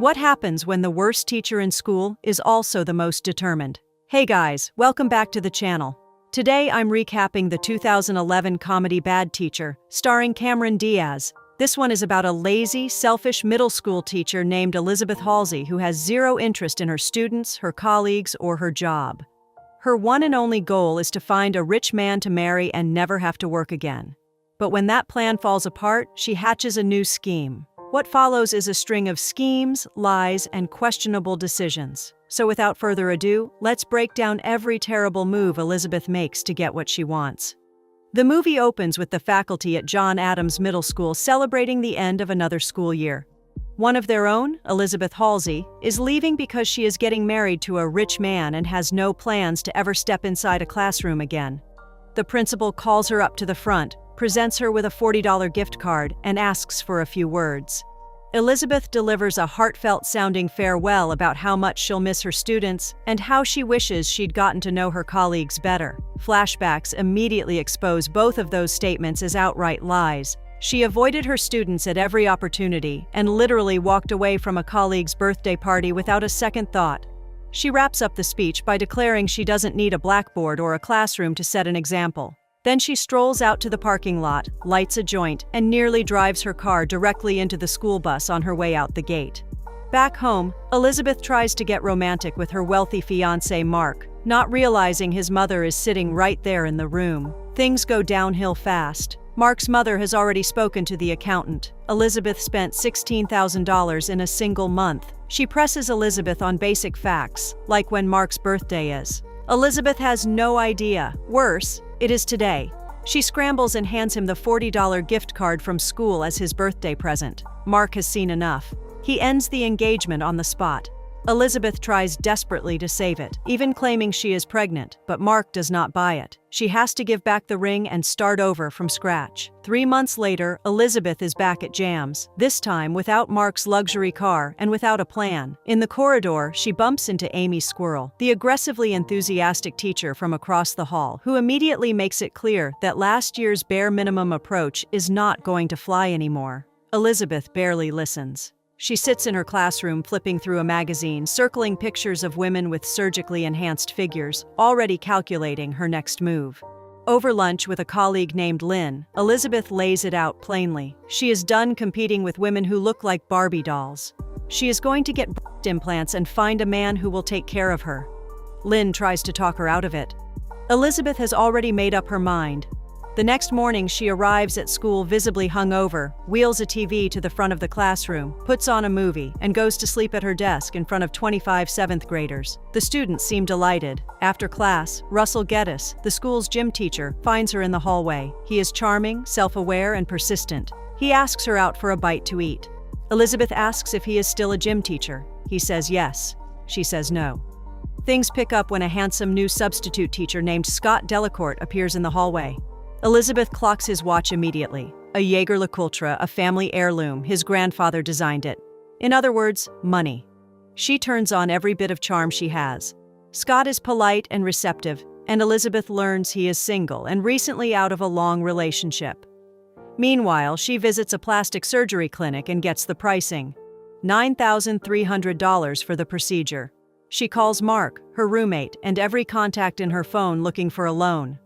What happens when the worst teacher in school is also the most determined? Hey guys, welcome back to the channel. Today I'm recapping the 2011 comedy Bad Teacher, starring Cameron Diaz. This one is about a lazy, selfish middle school teacher named Elizabeth Halsey who has zero interest in her students, her colleagues, or her job. Her one and only goal is to find a rich man to marry and never have to work again. But when that plan falls apart, she hatches a new scheme. What follows is a string of schemes, lies, and questionable decisions. So without further ado, let's break down every terrible move Elizabeth makes to get what she wants. The movie opens with the faculty at John Adams Middle School celebrating the end of another school year. One of their own, Elizabeth Halsey, is leaving because she is getting married to a rich man and has no plans to ever step inside a classroom again. The principal calls her up to the front, presents her with a $40 gift card, and asks for a few words. Elizabeth delivers a heartfelt-sounding farewell about how much she'll miss her students and how she wishes she'd gotten to know her colleagues better. Flashbacks immediately expose both of those statements as outright lies. She avoided her students at every opportunity and literally walked away from a colleague's birthday party without a second thought. She wraps up the speech by declaring she doesn't need a blackboard or a classroom to set an example. Then she strolls out to the parking lot, lights a joint, and nearly drives her car directly into the school bus on her way out the gate. Back home, Elizabeth tries to get romantic with her wealthy fiancé Mark, not realizing his mother is sitting right there in the room. Things go downhill fast. Mark's mother has already spoken to the accountant. Elizabeth spent $16,000 in a single month. She presses Elizabeth on basic facts, like when Mark's birthday is. Elizabeth has no idea. Worse, it is today. She scrambles and hands him the $40 gift card from school as his birthday present. Mark has seen enough. He ends the engagement on the spot. Elizabeth tries desperately to save it, even claiming she is pregnant, but Mark does not buy it. She has to give back the ring and start over from scratch. 3 months later, Elizabeth is back at Jams, this time without Mark's luxury car and without a plan. In the corridor, she bumps into Amy Squirrel, the aggressively enthusiastic teacher from across the hall, who immediately makes it clear that last year's bare minimum approach is not going to fly anymore. Elizabeth barely listens. She sits in her classroom flipping through a magazine, circling pictures of women with surgically enhanced figures, already calculating her next move. Over lunch with a colleague named Lynn, Elizabeth lays it out plainly. She is done competing with women who look like Barbie dolls. She is going to get breast implants and find a man who will take care of her. Lynn tries to talk her out of it. Elizabeth has already made up her mind. The next morning, she arrives at school visibly hungover, wheels a TV to the front of the classroom, puts on a movie, and goes to sleep at her desk in front of 25 seventh graders. The students seem delighted. After class, Russell Geddes, the school's gym teacher, finds her in the hallway. He is charming, self-aware, and persistent. He asks her out for a bite to eat. Elizabeth asks if he is still a gym teacher. He says yes. She says no. Things pick up when a handsome new substitute teacher named Scott Delacourt appears in the hallway. Elizabeth clocks his watch immediately. A Jaeger-LeCoultre, a family heirloom, his grandfather designed it. In other words, money. She turns on every bit of charm she has. Scott is polite and receptive, and Elizabeth learns he is single and recently out of a long relationship. Meanwhile, she visits a plastic surgery clinic and gets the pricing. $9,300 for the procedure. She calls Mark, her roommate, and every contact in her phone looking for a loan.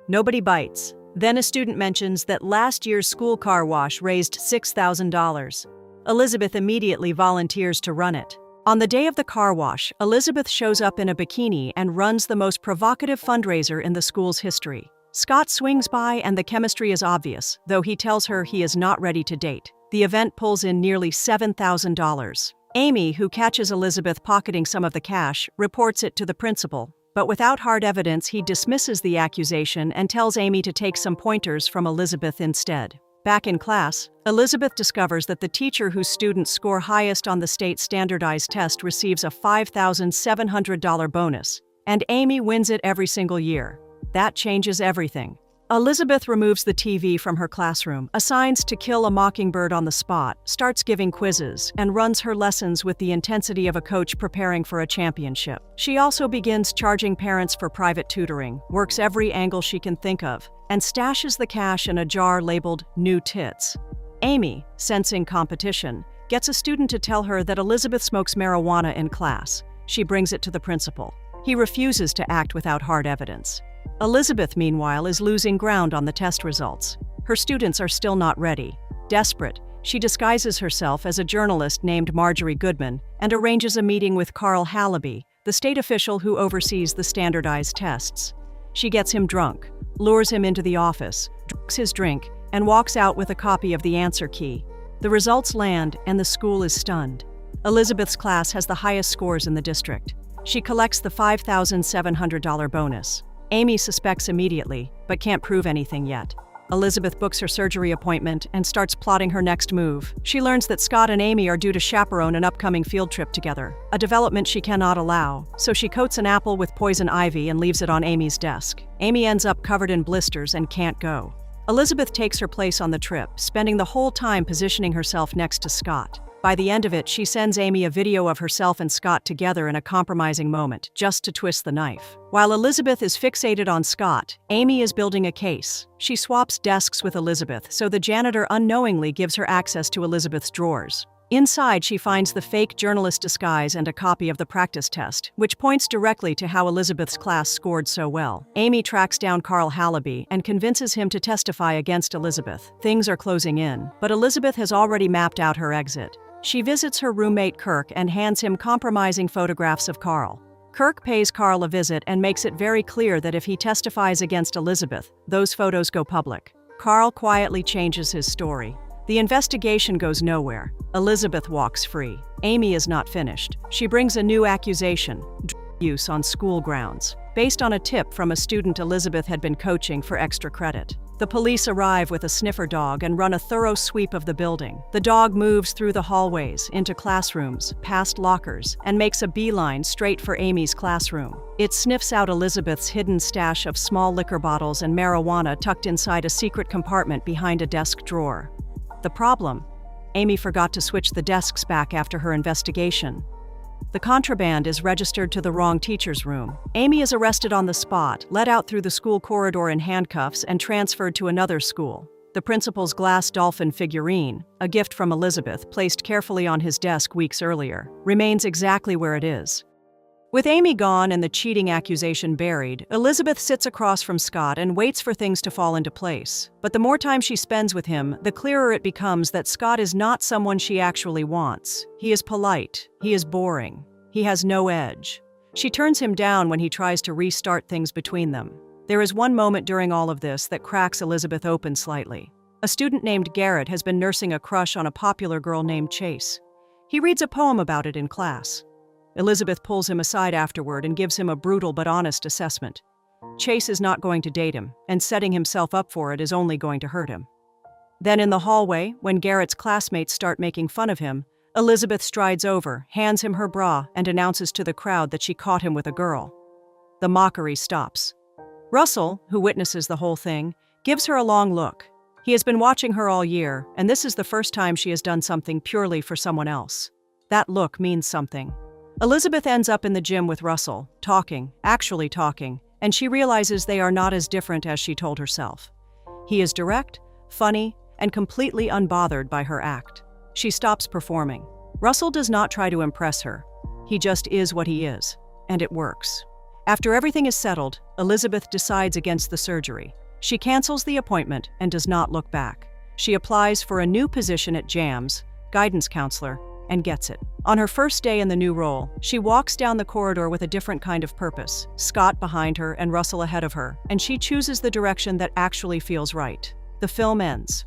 Nobody bites. Then a student mentions that last year's school car wash raised $6,000. Elizabeth immediately volunteers to run it. On the day of the car wash, Elizabeth shows up in a bikini and runs the most provocative fundraiser in the school's history. Scott swings by and the chemistry is obvious, though he tells her he is not ready to date. The event pulls in nearly $7,000. Amy, who catches Elizabeth pocketing some of the cash, reports it to the principal. But without hard evidence, he dismisses the accusation and tells Amy to take some pointers from Elizabeth instead. Back in class, Elizabeth discovers that the teacher whose students score highest on the state standardized test receives a $5,700 bonus, and Amy wins it every single year. That changes everything. Elizabeth removes the TV from her classroom, assigns To Kill a Mockingbird on the spot, starts giving quizzes, and runs her lessons with the intensity of a coach preparing for a championship. She also begins charging parents for private tutoring, works every angle she can think of, and stashes the cash in a jar labeled New Tits. Amy, sensing competition, gets a student to tell her that Elizabeth smokes marijuana in class. She brings it to the principal. He refuses to act without hard evidence. Elizabeth, meanwhile, is losing ground on the test results. Her students are still not ready. Desperate, she disguises herself as a journalist named Marjorie Goodman and arranges a meeting with Carl Hallaby, the state official who oversees the standardized tests. She gets him drunk, lures him into the office, drinks his drink, and walks out with a copy of the answer key. The results land, and the school is stunned. Elizabeth's class has the highest scores in the district. She collects the $5,700 bonus. Amy suspects immediately, but can't prove anything yet. Elizabeth books her surgery appointment and starts plotting her next move. She learns that Scott and Amy are due to chaperone an upcoming field trip together, a development she cannot allow, so she coats an apple with poison ivy and leaves it on Amy's desk. Amy ends up covered in blisters and can't go. Elizabeth takes her place on the trip, spending the whole time positioning herself next to Scott. By the end of it, she sends Amy a video of herself and Scott together in a compromising moment, just to twist the knife. While Elizabeth is fixated on Scott, Amy is building a case. She swaps desks with Elizabeth, so the janitor unknowingly gives her access to Elizabeth's drawers. Inside, she finds the fake journalist disguise and a copy of the practice test, which points directly to how Elizabeth's class scored so well. Amy tracks down Carl Hallaby and convinces him to testify against Elizabeth. Things are closing in, but Elizabeth has already mapped out her exit. She visits her roommate Kirk and hands him compromising photographs of Carl. Kirk pays Carl a visit and makes it very clear that if he testifies against Elizabeth, those photos go public. Carl quietly changes his story. The investigation goes nowhere. Elizabeth walks free. Amy is not finished. She brings a new accusation, drug use on school grounds, based on a tip from a student Elizabeth had been coaching for extra credit. The police arrive with a sniffer dog and run a thorough sweep of the building. The dog moves through the hallways, into classrooms, past lockers, and makes a beeline straight for Amy's classroom. It sniffs out Elizabeth's hidden stash of small liquor bottles and marijuana tucked inside a secret compartment behind a desk drawer. The problem? Amy forgot to switch the desks back after her investigation. The contraband is registered to the wrong teacher's room. Amy is arrested on the spot, led out through the school corridor in handcuffs, and transferred to another school. The principal's glass dolphin figurine, a gift from Elizabeth placed carefully on his desk weeks earlier, remains exactly where it is. With Amy gone and the cheating accusation buried, Elizabeth sits across from Scott and waits for things to fall into place. But the more time she spends with him, the clearer it becomes that Scott is not someone she actually wants. He is polite. He is boring. He has no edge. She turns him down when he tries to restart things between them. There is one moment during all of this that cracks Elizabeth open slightly. A student named Garrett has been nursing a crush on a popular girl named Chase. He reads a poem about it in class. Elizabeth pulls him aside afterward and gives him a brutal but honest assessment. Chase is not going to date him, and setting himself up for it is only going to hurt him. Then in the hallway, when Garrett's classmates start making fun of him, Elizabeth strides over, hands him her bra, and announces to the crowd that she caught him with a girl. The mockery stops. Russell, who witnesses the whole thing, gives her a long look. He has been watching her all year, and this is the first time she has done something purely for someone else. That look means something. Elizabeth ends up in the gym with Russell, actually talking, and she realizes they are not as different as she told herself. He is direct, funny, and completely unbothered by her act. She stops performing. Russell does not try to impress her. He just is what he is, and it works. After everything is settled, Elizabeth decides against the surgery. She cancels the appointment and does not look back. She applies for a new position at JAMS, guidance counselor, and gets it. On her first day in the new role, she walks down the corridor with a different kind of purpose, Scott behind her and Russell ahead of her, and she chooses the direction that actually feels right. The film ends.